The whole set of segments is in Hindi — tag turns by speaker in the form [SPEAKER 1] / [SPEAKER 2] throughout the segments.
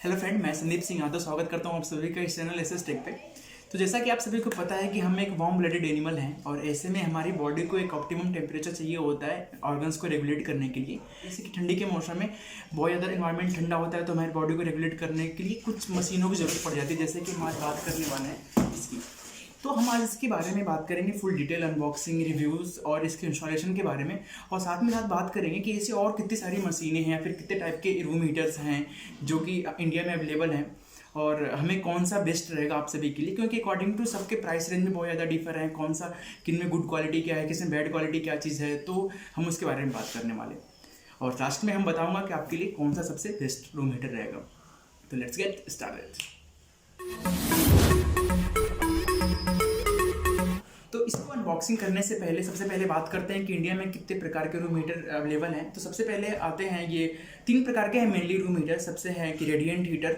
[SPEAKER 1] हेलो फ्रेंड, मैं संदीप सिंह यादव स्वागत करता हूँ आप सभी का इस चैनल एसएस टेक पे। तो जैसा कि आप सभी को पता है कि हम एक वार्म ब्लडेड एनिमल हैं और ऐसे में हमारी बॉडी को एक ऑप्टिमम टेम्परेचर चाहिए होता है ऑर्गन्स को रेगुलेट करने के लिए। जैसे कि ठंडी के मौसम में बहुत ज़्यादा इन्वायरमेंट ठंडा होता है तो हमारी बॉडी को रेगुलेट करने के लिए कुछ मशीनों की ज़रूरत पड़ जाती है, जैसे कि हम आज बात करने वाले हैं इसकी। तो हम आज इसके बारे में बात करेंगे, फुल डिटेल अनबॉक्सिंग, रिव्यूज़ और इसके इंस्टॉलेशन के बारे में, और साथ में साथ बात करेंगे कि ऐसी और कितनी सारी मशीनें हैं या फिर कितने टाइप के रूम हीटर्स हैं जो कि इंडिया में अवेलेबल हैं और हमें कौन सा बेस्ट रहेगा आप सभी के लिए, क्योंकि अकॉर्डिंग टू सबके प्राइस रेंज में बहुत ज़्यादा डिफर है, कौन सा किन में गुड क्वालिटी क्या है, किस में बैड क्वालिटी क्या चीज़ है, तो हम उसके बारे में बात करने वाले। और लास्ट में हम बताऊंगा कि आपके लिए कौन सा सबसे बेस्ट रूम हीटर रहेगा। तो लेट्स गेट स्टार्टेड। तो इसको अनबॉक्सिंग करने से पहले सबसे पहले बात करते हैं कि इंडिया में कितने प्रकार के रूम हीटर अवेलेबल हैं। तो सबसे पहले आते हैं, ये 3 प्रकार के हैं मेनली रूम हीटर। सबसे है कि रेडिएंट हीटर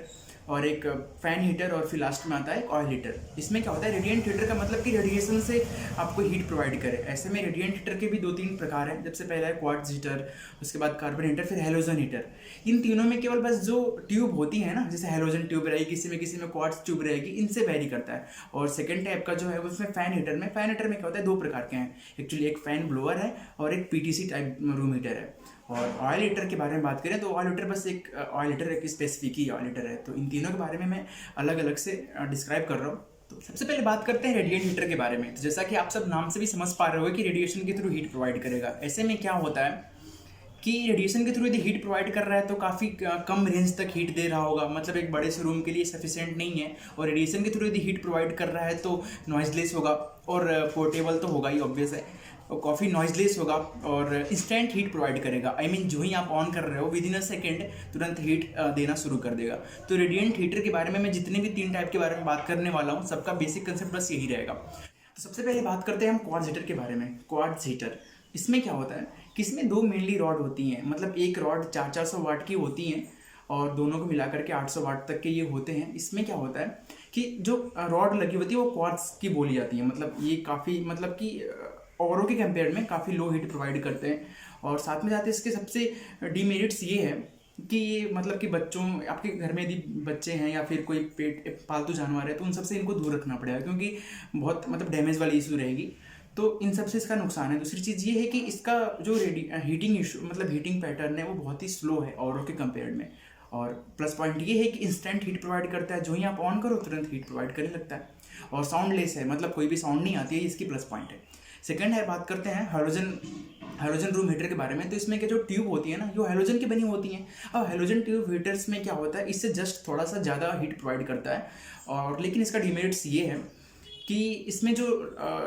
[SPEAKER 1] और एक फैन हीटर और फिर लास्ट में आता है ऑयल हीटर। इसमें क्या होता है, रेडिएंट हीटर का मतलब कि रेडिएशन से आपको हीट प्रोवाइड करे। ऐसे में रेडिएंट हीटर के भी 2-3 प्रकार हैं। सबसे पहला है क्वार्ट्ज हीटर, उसके बाद कार्बन हीटर, फिर हैलोजन हीटर। इन तीनों में केवल बस जो ट्यूब होती है ना, जैसे हैलोजन ट्यूब रहेगी, किसी में क्वार्ट्ज ट्यूब रहेगी, इनसे वेरी करता है। और सेकंड टाइप का जो है उसमें फैन हीटर में क्या होता है, 2 प्रकार के हैं एक्चुअली, एक फैन ब्लोअर है और एक पीटीसी टाइप रूम हीटर है। और ऑयल हीटर के बारे में बात करें तो ऑयल हीटर बस एक ऑयल हीटर एक स्पेसिफिक ही ऑयल हीटर है। तो इन तीनों के बारे में मैं अलग अलग से डिस्क्राइब कर रहा हूँ। तो सबसे पहले बात करते हैं रेडिएंट हीटर के बारे में। तो जैसा कि आप सब नाम से भी समझ पा रहे हो कि रेडिएशन के थ्रू हीट प्रोवाइड करेगा। ऐसे में क्या होता है कि रेडिएशन के थ्रू यदि हीट प्रोवाइड कर रहा है तो काफ़ी कम रेंज तक हीट दे रहा होगा, मतलब एक बड़े से रूम के लिए सफिशिएंट नहीं है। और रेडिएशन के थ्रू यदि हीट प्रोवाइड कर रहा है तो नॉइजलेस होगा और पोर्टेबल तो होगा ही, ऑब्वियस है, और काफ़ी नॉइजलेस होगा और इंस्टेंट हीट प्रोवाइड करेगा। आई मीन जो ही आप ऑन कर रहे हो विद इन अ सेकेंड तुरंत हीट देना शुरू कर देगा। तो रेडिएंट हीटर के बारे में मैं जितने भी 3 टाइप के बारे में बात करने वाला हूँ, सबका बेसिक कंसेप्ट बस यही रहेगा। तो सबसे पहले बात करते हैं हम क्वार्ट्ज हीटर के बारे में। क्वार्ट्ज हीटर, इसमें क्या होता है कि इसमें 2 मेनली रॉड होती हैं, मतलब एक रॉड 400 वाट की होती हैं और दोनों को मिलाकर के 800 वाट तक के ये होते हैं। इसमें क्या होता है कि जो रॉड लगी होती है वो क्वार्ट्ज की बोली जाती है, मतलब ये काफ़ी, मतलब कि औरों के कंपेयर में काफ़ी लो हीट प्रोवाइड करते हैं। और साथ में जाते इसके सबसे डीमेरिट्स ये है कि ये मतलब कि बच्चों, आपके घर में यदि बच्चे हैं या फिर कोई पेट पालतू जानवर है तो उन सबसे इनको दूर रखना पड़ेगा, क्योंकि बहुत मतलब डैमेज वाली इशू रहेगी। तो इन सबसे इसका नुकसान है। दूसरी चीज़ ये है कि इसका जो हीटिंग इशू, मतलब हीटिंग पैटर्न है वो बहुत ही स्लो है औरों के कंपेयर में। और प्लस पॉइंट ये है कि इंस्टेंट हीट प्रोवाइड करता है, जो ही आप ऑन करो तुरंत हीट प्रोवाइड करने लगता है। और साउंडलेस है, मतलब कोई भी साउंड नहीं आती है, इसकी प्लस पॉइंट है। सेकंड है, बात करते हैं हैलोजन रूम हीटर के बारे में। तो इसमें क्या जो ट्यूब होती है ना, जो हैलोजन की बनी होती हैं। अब हैलोजन ट्यूब हीटर्स में क्या होता है, इससे जस्ट थोड़ा सा ज़्यादा हीट प्रोवाइड करता है। और लेकिन इसका डिमेरिट्स ये है कि इसमें जो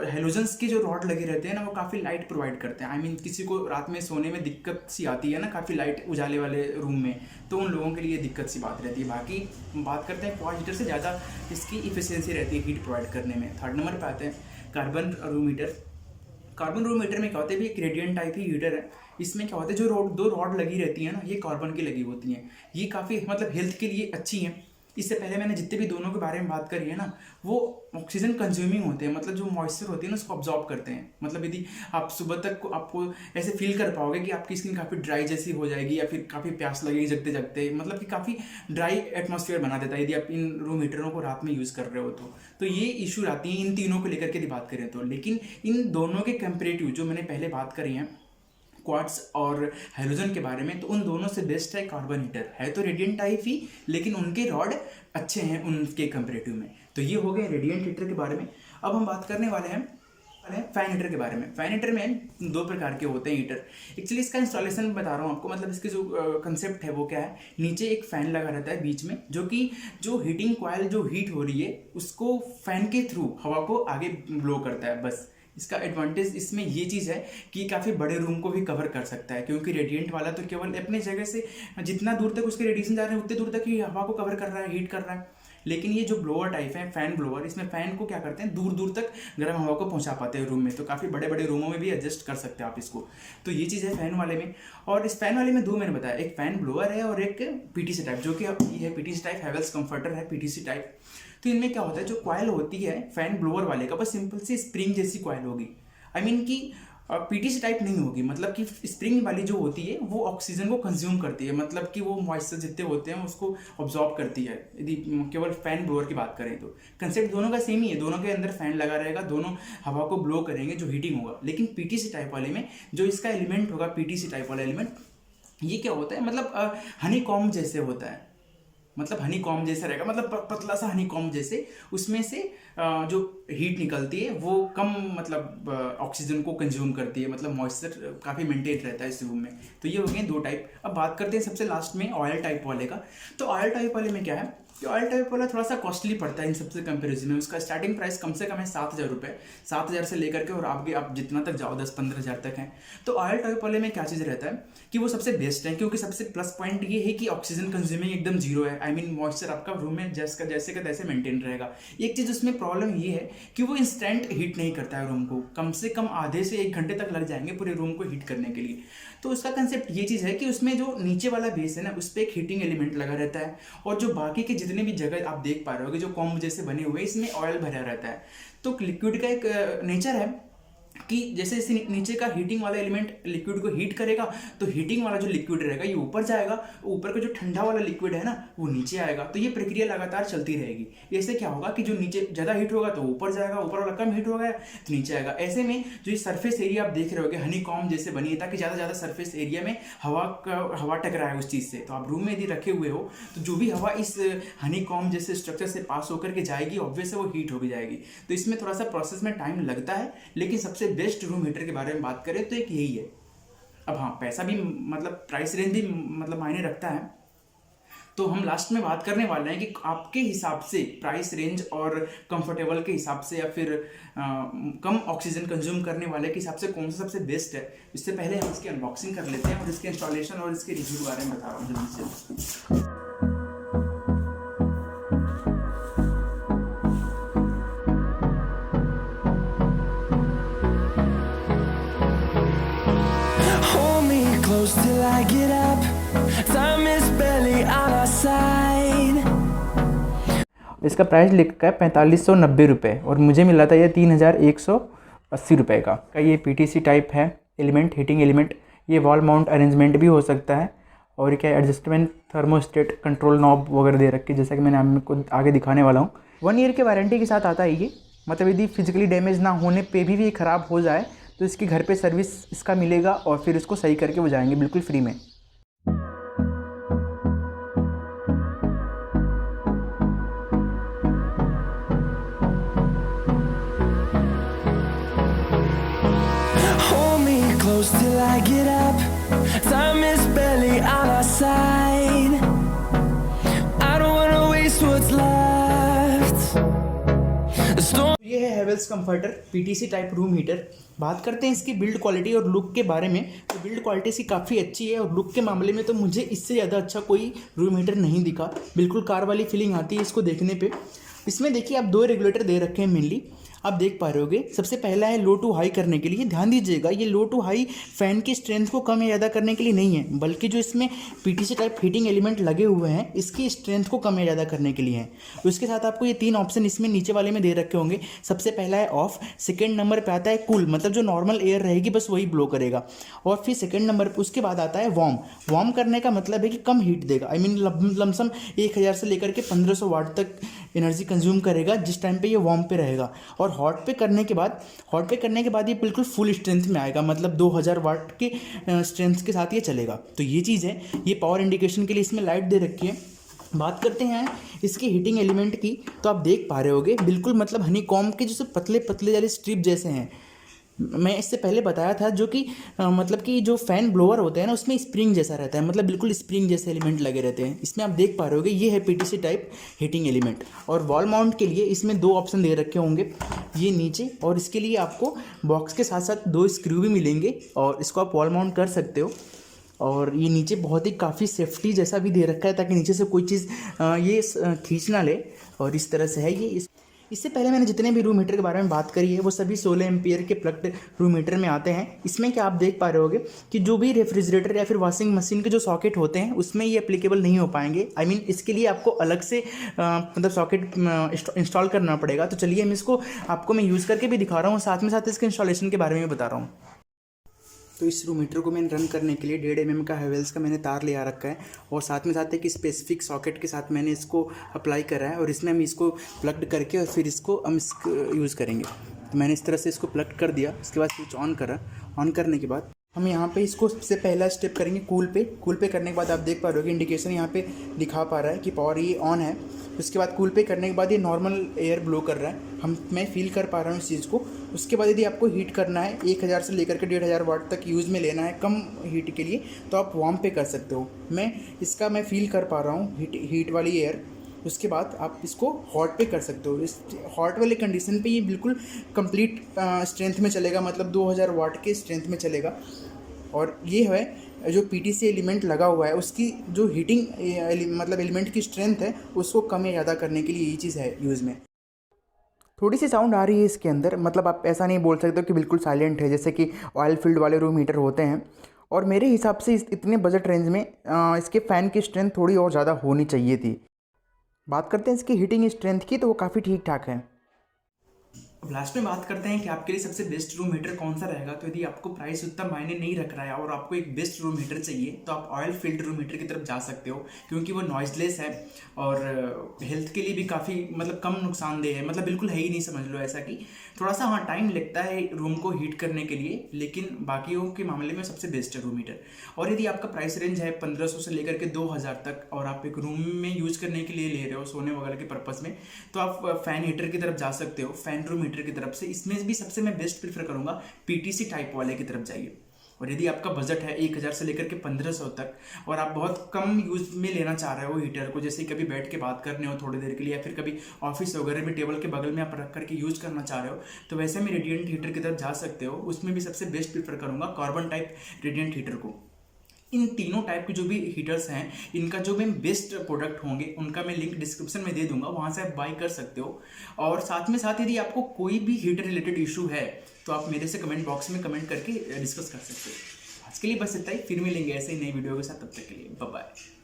[SPEAKER 1] हेलोजन्स के जो रॉड लगे रहते हैं ना, वो काफ़ी लाइट प्रोवाइड करते हैं। आई मीन किसी को रात में सोने में दिक्कत सी आती है ना, काफ़ी लाइट उजाले वाले रूम में, तो उन लोगों के लिए दिक्कत सी बात रहती है। बाकी बात करते हैं क्वार्ट्ज हीटर से ज़्यादा इसकी इफिशियंसी रहती है हीट प्रोवाइड करने में। थर्ड नंबर पर आते हैं carbon room heater. Carbon room heater में क्या होता है, भी एक रेडिएंट टाइप ही हीटर है। इसमें क्या होता है, जो 2 रॉड लगी रहती है ना, ये कार्बन की लगी होती हैं। ये काफ़ी मतलब हेल्थ के लिए अच्छी हैं। इससे पहले मैंने जितने भी दोनों के बारे में बात करी है ना, वो ऑक्सीजन कंज्यूमिंग होते हैं, मतलब जो मॉइस्चर होती है ना उसको अब्जॉर्ब करते हैं। मतलब यदि आप सुबह तक आपको ऐसे फील कर पाओगे कि आपकी स्किन काफ़ी ड्राई जैसी हो जाएगी या फिर काफ़ी प्यास लगेगी जगते जगते, मतलब कि काफ़ी ड्राई एटमॉस्फेयर बना देता है यदि आप इन रूम हीटरों को रात में यूज़ कर रहे हो तो ये इशू आती है इन तीनों को लेकर के यदि बात करें तो। लेकिन इन दोनों के कंपेरेटिव जो मैंने पहले बात करी है क्वार्ट्ज और हैलोजन के बारे में, तो उन दोनों से बेस्ट है कार्बन हीटर। है तो रेडिएंट टाइप ही, लेकिन उनके रॉड अच्छे हैं उनके कंपेरेटिव में। तो ये हो गए रेडिएंट हीटर के बारे में। अब हम बात करने वाले हैं फैन हीटर के बारे में। फैन हीटर में 2 प्रकार के होते हैं हीटर। एक्चुअली इसका इंस्टॉलेशन बता रहा हूँ आपको, मतलब इसके जो कंसेप्ट है वो क्या है, नीचे एक फ़ैन लगा रहता है बीच में, जो कि जो हीटिंग कॉइल जो हीट हो रही है उसको फैन के थ्रू हवा को आगे ब्लो करता है। बस इसका एडवांटेज इसमें ये चीज़ है कि काफ़ी बड़े रूम को भी कवर कर सकता है, क्योंकि रेडिएंट वाला तो केवल अपने जगह से जितना दूर तक उसके रेडिएशन जा रहे हैं उतने दूर तक ही हवा को कवर कर रहा है, हीट कर रहा है। लेकिन ये जो ब्लोअर टाइप है, फैन ब्लोअर, इसमें फ़ैन को क्या करते हैं, दूर दूर तक गर्म हवा को पहुंचा पाते हैं रूम में। तो काफ़ी बड़े बड़े रूमों में भी एडजस्ट कर सकते हैं आप इसको। तो ये चीज़ है फ़ैन वाले में। और इस फैन वाले में 2 मैंने बताया, एक फ़ैन ब्लोअर है और एक पीटीसी टाइप, जो कि ये है पीटीसी टाइप, हैवेल्स कंफर्टर है पीटीसी टाइप। तो इनमें क्या होता है, जो कॉइल होती है फैन ब्लोअर वाले का बस सिंपल सी स्प्रिंग जैसी कॉइल होगी। आई मीन कि पीटीसी टाइप नहीं होगी, मतलब कि स्प्रिंग वाली जो होती है वो ऑक्सीजन को कंज्यूम करती है, मतलब कि वो मॉइस्चर जितने होते हैं उसको ऑब्जॉर्ब करती है, यदि केवल फैन ब्लोअर की बात करें तो। कंसेप्ट दोनों का सेम ही है, दोनों के अंदर फैन लगा रहेगा, दोनों हवा को ब्लो करेंगे जो हीटिंग होगा। लेकिन पीटीसी टाइप वाले में जो इसका एलिमेंट होगा, पीटीसी टाइप वाला एलिमेंट, ये क्या होता है, मतलब हनी कॉम्ब जैसे होता है, मतलब हनी कॉम्ब जैसा रहेगा, मतलब पतला सा हनी कॉम्ब जैसे, उसमें से जो हीट निकलती है वो कम मतलब ऑक्सीजन को कंज्यूम करती है, मतलब मॉइस्चर काफ़ी मेंटेन रहता है इस रूम में। तो ये हो गए दो टाइप। अब बात करते हैं सबसे लास्ट में ऑयल टाइप वाले का। तो ऑयल टाइप वाले में क्या है कि ऑयल टाइप वाला थोड़ा सा कॉस्टली पड़ता है इन सबसे कंपेरिजन में। उसका स्टार्टिंग प्राइस कम से कम है 7,000 रुपये, 7,000 से लेकर के और आगे आप जितना तक जाओ 10-15,000 तक है। तो ऑयल टाइप वाले में क्या चीज़ रहता है कि वो सबसे बेस्ट है, क्योंकि सबसे प्लस पॉइंट ये है कि ऑक्सीजन कंज्यूमिंग एकदम जीरो है। आई मीन मॉइस्चर आपका रूम में जैसे का तैसे मेंटेन रहेगा। एक चीज़ उसमें प्रॉब्लम ये है कि वो इंस्टेंट हीट नहीं करता है रूम को, कम से कम आधे से 1 घंटे तक लग जाएंगे पूरे रूम को हीट करने के लिए। तो उसका कंसेप्ट ये चीज़ है कि उसमें जो नीचे वाला बेस है ना, उस पर एक हीटिंग एलिमेंट लगा रहता है, और जो बाकी के जितने भी जगह आप देख पा रहे होगे जो कॉम्ब जैसे बने हुए, इसमें ऑयल भरा रहता है। तो लिक्विड का एक नेचर है कि जैसे जैसे नीचे का हीटिंग वाला एलिमेंट लिक्विड को हीट करेगा, तो हीटिंग वाला जो लिक्विड रहेगा ये ऊपर जाएगा, ऊपर का जो ठंडा वाला लिक्विड है ना वो नीचे आएगा। तो ये प्रक्रिया लगातार चलती रहेगी। ऐसे क्या होगा कि जो नीचे ज़्यादा हीट होगा तो ऊपर जाएगा, ऊपर वाला कम हीट होगा तो नीचे आएगा। ऐसे में जो ये सरफेस एरिया आप देख रहे होगे हनी कॉम्ब जैसे बनी है, ताकि ज़्यादा सरफेस एरिया में हवा टकराए उस चीज़ से। तो आप रूम में यदि रखे हुए हो तो जो भी हवा इस हनी कॉम्ब जैसे स्ट्रक्चर से पास होकर के जाएगी, ऑब्वियस है वो हीट होगी जाएगी। तो इसमें थोड़ा सा प्रोसेस में टाइम लगता है, लेकिन सबसे बेस्ट रूम हीटर के बारे में बात करें तो एक यही है। अब हाँ, पैसा भी मतलब प्राइस रेंज भी मतलब मायने रखता है। तो हम लास्ट में बात करने वाले हैं कि आपके हिसाब से प्राइस रेंज और कंफर्टेबल के हिसाब से या फिर कम ऑक्सीजन कंज्यूम करने वाले के हिसाब से कौन सा सबसे बेस्ट है। इससे पहले हम इसकी अनबॉक्सिंग कर लेते हैं और इसके इंस्टॉलेशन और इसके रिव्यू के बारे में बता रहा हूँ जल्दी से।
[SPEAKER 2] Close till I get up, time is barely on our side.
[SPEAKER 1] इसका प्राइस लिखा है 4590 रुपये और मुझे मिला था ये 3180 रुपये का। ये पीटीसी टाइप है एलिमेंट, हीटिंग एलिमेंट। ये वॉल माउंट अरेंजमेंट भी हो सकता है, और क्या एडजस्टमेंट थर्मोस्टेट कंट्रोल नॉब वगैरह दे रखी है, जैसा कि मैंने आपको आगे दिखाने वाला हूँ। 1 ईयर के वारंटी के साथ आता है ये, मतलब यदि फिजिकली डैमेज ना होने पे भी ये ख़राब हो जाए तो इसकी घर पे सर्विस इसका मिलेगा और फिर इसको सही करके वो जाएंगे बिल्कुल फ्री में।
[SPEAKER 2] Hold me close till I get up, time is barely on our side. I don't wanna waste what's left. The storm.
[SPEAKER 1] ये है Havells comforter PTC type room heater. बात करते हैं इसकी बिल्ड क्वालिटी और लुक के बारे में। तो बिल्ड क्वालिटी इसकी काफ़ी अच्छी है और लुक के मामले में तो मुझे इससे ज़्यादा अच्छा कोई रूम हीटर नहीं दिखा। बिल्कुल कार वाली फीलिंग आती है इसको देखने पे। इसमें देखिए आप 2 रेगुलेटर दे रखे हैं मेनली, आप देख पा रहे होगे। सबसे पहला है लो टू हाई करने के लिए। ध्यान दीजिएगा ये लो टू हाई फैन की स्ट्रेंथ को कम या ज़्यादा करने के लिए नहीं है, बल्कि जो इसमें पीटीसी टाइप हीटिंग एलिमेंट लगे हुए हैं इसकी स्ट्रेंथ को कम या ज़्यादा करने के लिए हैं। उसके साथ आपको ये 3 ऑप्शन इसमें नीचे वाले में दे रखे होंगे। सबसे पहला है ऑफ, सेकेंड नंबर पर आता है कूल, मतलब जो नॉर्मल एयर रहेगी बस वही ब्लो करेगा, और फिर सेकेंड नंबर पर उसके बाद आता है वार्म। वार्म करने का मतलब है कि कम हीट देगा, आई मीन लमसम 1000 से लेकर के 1500 वाट तक एनर्जी कंज्यूम करेगा जिस टाइम पे ये वार्म पे रहेगा। और हॉट पे करने के बाद ये बिल्कुल फुल स्ट्रेंथ में आएगा, मतलब 2000 वाट के स्ट्रेंथ के साथ ये चलेगा। तो ये चीज़ है। ये पावर इंडिकेशन के लिए इसमें लाइट दे रखी है। बात करते हैं इसके हीटिंग एलिमेंट की, तो आप देख पा रहे होगे बिल्कुल मतलब हनी कॉम्ब के जैसे पतले पतले वाले स्ट्रिप जैसे हैं। मैं इससे पहले बताया था जो कि मतलब कि जो फ़ैन ब्लोअर होते हैं ना उसमें स्प्रिंग जैसा रहता है, मतलब बिल्कुल स्प्रिंग जैसे एलिमेंट लगे रहते हैं। इसमें आप देख पा रहे होगे ये है पीटीसी टाइप हीटिंग एलिमेंट। और वॉल माउंट के लिए इसमें 2 ऑप्शन दे रखे होंगे, ये नीचे, और इसके लिए आपको बॉक्स के साथ साथ 2 स्क्रू भी मिलेंगे और इसको आप वॉल माउंट कर सकते हो। और ये नीचे बहुत ही काफ़ी सेफ्टी जैसा भी दे रखा है ताकि नीचे से कोई चीज़ ये खींच ना ले, और इस तरह से है ये। इससे पहले मैंने जितने भी रूम हीटर के बारे में बात करी है वो सभी 16 एम्पियर के प्लग्ड रूम हीटर में आते हैं। इसमें क्या आप देख पा रहे होगे कि जो भी रेफ्रिजरेटर या फिर वॉशिंग मशीन के जो सॉकेट होते हैं उसमें ये एप्लीकेबल नहीं हो पाएंगे। आई मीन इसके लिए आपको अलग से मतलब सॉकेट इंस्टॉल करना पड़ेगा। तो चलिए हम इसको आपको मैं यूज़ करके भी दिखा रहा हूँ, साथ में साथ इसके इंस्टॉलेशन के बारे में बता रहा हूँ। तो इस रूम हीटर को मैंने रन करने के लिए 1.5 mm का हेवेल्स का मैंने तार ले आ रखा है और साथ में साथ एक स्पेसिफिक सॉकेट के साथ मैंने इसको अप्लाई करा है और इसमें हम इसको प्लग्ड करके और फिर इसको हम यूज़ करेंगे। तो मैंने इस तरह से इसको प्लग कर दिया। उसके बाद स्विच ऑन करा। ऑन करने के बाद हम यहाँ पे इसको सबसे पहला स्टेप करेंगे कूल पे करने के बाद आप देख पा रहे हो कि इंडिकेशन यहाँ पे दिखा पा रहा है कि पावर ये ऑन है। उसके बाद कूल पे करने के बाद ये नॉर्मल एयर ब्लो कर रहा है, मैं फील कर पा रहा हूँ इस चीज़ को। उसके बाद यदि आपको हीट करना है 1000 से लेकर के 1500 वाट तक यूज़ में लेना है कम हीट के लिए, तो आप वार्म पे कर सकते हो। मैं फील कर पा रहा हूँ हीट वाली एयर। उसके बाद आप इसको हॉट पे कर सकते हो। इस हॉट वाले कंडीशन पे ये बिल्कुल कंप्लीट स्ट्रेंथ में चलेगा, मतलब 2000 वाट के स्ट्रेंथ में चलेगा। और ये है जो पीटीसी एलिमेंट लगा हुआ है उसकी जो हीटिंग मतलब एलिमेंट की स्ट्रेंथ है उसको कम या ज़्यादा करने के लिए ये चीज़ है यूज़ में। थोड़ी सी साउंड आ रही है इसके अंदर, मतलब आप ऐसा नहीं बोल सकते हो कि बिल्कुल साइलेंट है जैसे कि ऑयल फील्ड वाले रूम हीटर होते हैं। और मेरे हिसाब से इतने बजट रेंज में इसके फ़ैन की स्ट्रेंथ थोड़ी और ज़्यादा होनी चाहिए थी। बात करते हैं इसकी हीटिंग स्ट्रेंथ की, तो वो काफ़ी ठीक ठाक है। अब लास्ट में बात करते हैं कि आपके लिए सबसे बेस्ट रूम हीटर कौन सा रहेगा। तो यदि आपको प्राइस उतना मायने नहीं रख रहा है और आपको एक बेस्ट रूम हीटर चाहिए तो आप ऑयल फील्ड रूम हीटर की तरफ जा सकते हो, क्योंकि वो नॉइजलेस है और हेल्थ के लिए भी काफ़ी मतलब कम नुकसानदेह है, मतलब बिल्कुल है ही नहीं, समझ लो ऐसा कि थोड़ा सा हाँ टाइम लगता है रूम को हीट करने के लिए, लेकिन बाकियों के मामले में सबसे बेस्ट है रूम हीटर। और यदि आपका प्राइस रेंज है 1500 से लेकर के 2000 तक और आप एक रूम में यूज़ करने के लिए ले रहे हो सोने वगैरह के पर्पज़ में, तो आप फैन हीटर की तरफ जा सकते हो, फैन रूम हीटर की तरफ से। इसमें भी सबसे मैं बेस्ट प्रीफर करूँगा पीटीसी टाइप वाले की तरफ जाइए। और यदि आपका बजट है 1000 से लेकर के 1500 तक और आप बहुत कम यूज़ में लेना चाह रहे हो हीटर को, जैसे कभी बैठ के बात करने हो थोड़ी देर के लिए या फिर कभी ऑफिस वगैरह में टेबल के बगल में आप रख करके यूज़ करना चाह रहे हो, तो वैसे में रेडिएंट हीटर की तरफ जा सकते हो। उसमें भी सबसे बेस्ट प्रीफर करूँगा कार्बन टाइप रेडिएंट हीटर को। इन तीनों टाइप के जो भी हीटर्स हैं इनका जो भी बेस्ट प्रोडक्ट होंगे उनका मैं लिंक डिस्क्रिप्शन में दे दूंगा, वहाँ से आप बाई कर सकते हो। और साथ में साथ यदि आपको कोई भी हीटर रिलेटेड इशू है तो आप मेरे से कमेंट बॉक्स में कमेंट करके डिस्कस कर सकते हो। आज के लिए बस इतना ही, फिर मिलेंगे ऐसे ही नई वीडियो के साथ, तब तक के लिए बाय बाय।